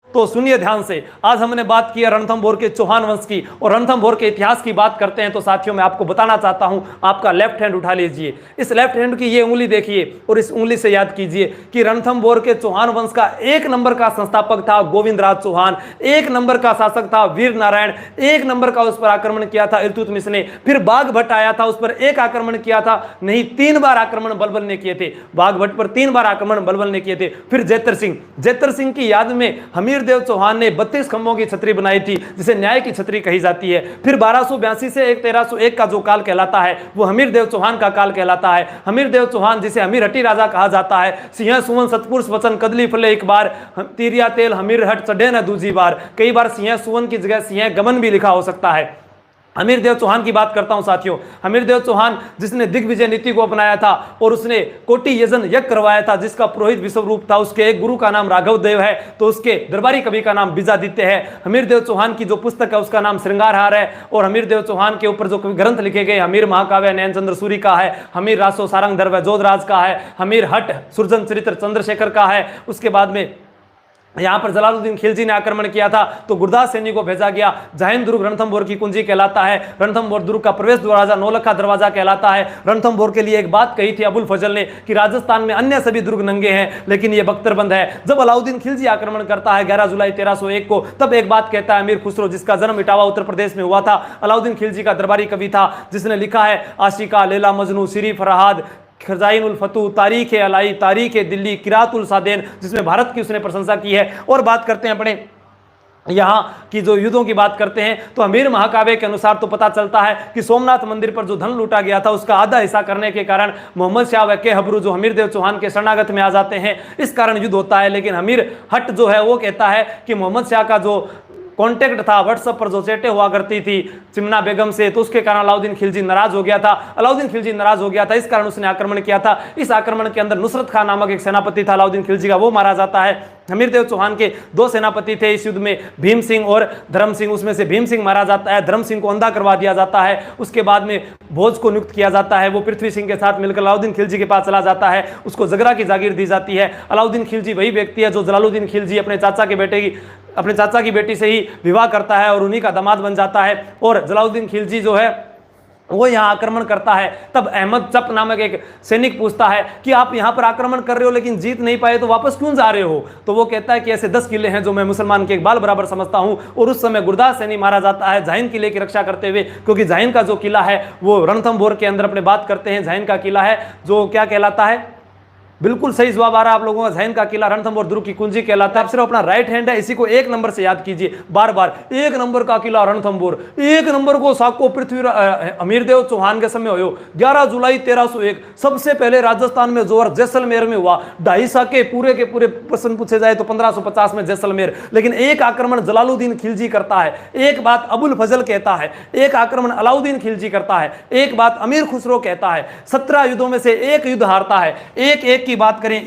तो सुनिए ध्यान से, आज हमने बात की है रणथंभौर के चौहान वंश की, और रणथंभौर के इतिहास की बात करते हैं तो साथियों मैं आपको बताना चाहता हूं, आपका लेफ्ट हैंड उठा लीजिए, इस लेफ्ट हैंड की ये उंगली देखिए और इस उंगली से याद कीजिए कि रणथंभौर के चौहान वंश का एक नंबर का संस्थापक था गोविंद राज चौहान, एक नंबर का शासक था वीर नारायण, एक नंबर का उस पर आक्रमण किया था इल्तुतमिश ने, फिर बाघ भट्ट आया था, उस पर एक आक्रमण किया था नहीं 3 बार आक्रमण बलबल ने किए थे, बाघ भट्ट पर 3 बार आक्रमण बलबल ने किए थे। फिर जेतर सिंह की याद में हमीरदेव चौहान ने 32 खंभों की छतरी बनाई थी जिसे न्याय की छतरी कही जाती है। फिर 1282 से 1301 का जो काल कहलाता है वो हमीरदेव चौहान का काल कहलाता है। हमीरदेव चौहान जिसे हमीर हट्टी राजा कहा जाता है, सिंह सुवन सतपुरुष वचन कदली फले एक बार, तीरिया तेल हमीर हट चढ़े न दूजी बार, कई बार सिंह सुवन की जगह सिंह गमन भी लिखा हो सकता है। हमीरदेव चौहान की बात करता हूं साथियों, हमीरदेव चौहान जिसने दिग्विजय नीति को अपनाया था और उसने कोटि यजन यज्ञ करवाया था जिसका पुरोहित विश्वरूप था, उसके एक गुरु का नाम राघव देव है तो उसके दरबारी कवि का नाम बीजादित्य है। हमीरदेव चौहान की जो पुस्तक है उसका नाम श्रृंगारहार है, और हमीरदेव चौहान के ऊपर जो ग्रंथ लिखे गए हमीर महाकाव्य नयन चंद्र सूरी का है, हमीर रासो सारंग दरव जोधराज का है, हमीर हट सुरजन चरित्र चंद्रशेखर का है। उसके बाद में यहां पर जलालुद्दीन खिलजी ने आक्रमण किया था तो गुरदास सैनी को भेजा गया। जैन दुर्ग रणथंभौर की कुंजी कहलाता है, रणथंभौर दुर्ग का प्रवेश दरवाजा नौलखा दरवाजा कहलाता है। रणथंभौर के लिए एक बात कही थी अबुल फजल ने कि राजस्थान में अन्य सभी दुर्ग नंगे हैं लेकिन ये बख्तरबंद है। जब अलाउद्दीन खिलजी आक्रमण करता है 11 जुलाई 1301 को, तब एक बात कहता है अमीर खुसरो जिसका जन्म इटावा उत्तर प्रदेश में हुआ था, अलाउद्दीन खिलजी का दरबारी कवि था जिसने लिखा है आशिका लैला मजनू सिरी फरहाद खजाइनुल फतू तारीख अलाई तारीख दिल्ली किरातुल सादेन, जिसमें भारत की उसने प्रशंसा की है। और बात करते हैं अपने यहाँ की जो युद्धों की बात करते हैं तो अमीर महाकाव्य के अनुसार तो पता चलता है कि सोमनाथ मंदिर पर जो धन लूटा गया था उसका आधा हिस्सा करने के कारण मोहम्मद शाह व के हबरू जो हमीरदेव चौहान के शरणागत में आ जाते हैं, इस कारण युद्ध होता है। लेकिन हमीर हट जो है वो कहता है कि मोहम्मद शाह का जो कॉन्टेक्ट था व्हाट्सएप पर जो चैटें हुआ करती थी चिमना बेगम से, तो उसके कारण अलाउद्दीन खिलजी नाराज हो गया था। अलाउद्दीन खिलजी नाराज हो गया था, इस कारण उसने आक्रमण किया था। इस आक्रमण के अंदर नुसरत खान नामक एक सेनापति था अलाउद्दीन खिलजी का, वो मारा जाता है। हमीरदेव चौहान के 2 सेनापति थे इस युद्ध में, भीम सिंह और धर्म सिंह, उसमें से भीम सिंह मारा जाता है, धर्म सिंह को अंधा करवा दिया जाता है। उसके बाद में भोज को नियुक्त किया जाता है, वो पृथ्वी सिंह के साथ मिलकर अलाउद्दीन खिलजी के पास चला जाता है, उसको जगरा की जागीर दी जाती है। अलाउद्दीन खिलजी वही व्यक्ति है जो जलालुद्दीन खिलजी अपने चाचा की बेटी से ही विवाह करता है और उन्हीं का दामाद बन जाता है। और जलालुद्दीन खिलजी जो है वो यहाँ आक्रमण करता है, तब अहमद चप नामक एक सैनिक पूछता है कि आप यहाँ पर आक्रमण कर रहे हो लेकिन जीत नहीं पाए तो वापस क्यों जा रहे हो? तो वो कहता है कि ऐसे 10 किले हैं जो मैं मुसलमान के एक बाल बराबर समझता हूँ। और उस समय गुरदास सैनी मारा जाता है जाहिन किले की रक्षा करते हुए, क्योंकि जाहिन का जो किला है वो रणथंभौर के अंदर अपने बात करते हैं, जाहिन का किला है जो क्या कहलाता है, बिल्कुल सही जवाब आ रहा है आप लोगों का, जैन का किला रणथंभौर दुर्ग की कुंजी कहलाता है। सिर्फ अपना राइट हैंड है, इसी को 1 नंबर से याद कीजिए बार बार, 1 नंबर का किला रणथंभौर। 1 नंबर को साको पृथ्वी हमीरदेव चौहान के समय हो 11 जुलाई 1301 सबसे पहले राजस्थान में जोर जैसलमेर में हुआ। 2.5 साके पूरे के पूरे प्रश्न पूछे जाए तो 1550 में जैसलमेर। लेकिन एक आक्रमण जलालुद्दीन खिलजी करता है, एक बात अबुल फजल कहता है, एक आक्रमण अलाउद्दीन खिलजी करता है, एक बात अमीर खुसरो कहता है। 17 युद्धों में से एक युद्ध हारता है। एक की बात करें,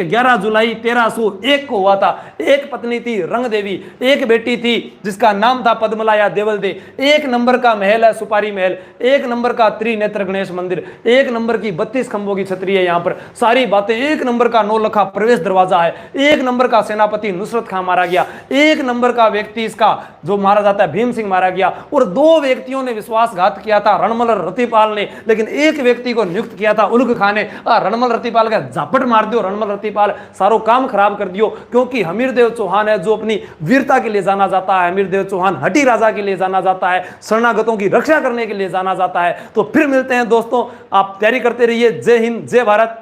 11 जुलाई 1301 को हुआ था। एक पत्नी थी रंग देवी, एक बेटी थी जिसका नाम था पद्मलाया देवलदे, 1 नंबर का महल है सुपारी महल, 1 नंबर का त्रिनेत्र गणेश मंदिर, 1 नंबर की 32 खंभों की छतरी है। यहां पर सारी बातें, 1 नंबर का नौलखा प्रवेश दरवाजा है, 1 नंबर का सेनापति नुसरत खान मारा गया, 1 नंबर का व्यक्ति इसका जो मारा जाता है भीम सिंह मारा गया। और 2 व्यक्तियों ने विश्वासघात किया था, रणमल रतिपाल ने, लेकिन एक व्यक्ति को नियुक्त किया था उलग खान ने। रणमल रतिपाल का झापट मार दियो, रणमल रतिपाल सारो काम खराब कर दियो, क्योंकि हमीरदेव चौहान है जो अपनी वीरता के लिए जाना जाता है, हमीरदेव चौहान हटी राजा के लिए जाना जाता है, शरणागतों की रक्षा करने के लिए जाना जाता है। तो फिर मिलते हैं दोस्तों, आप तैयारी करते रहिए। जय हिंद, जय भारत।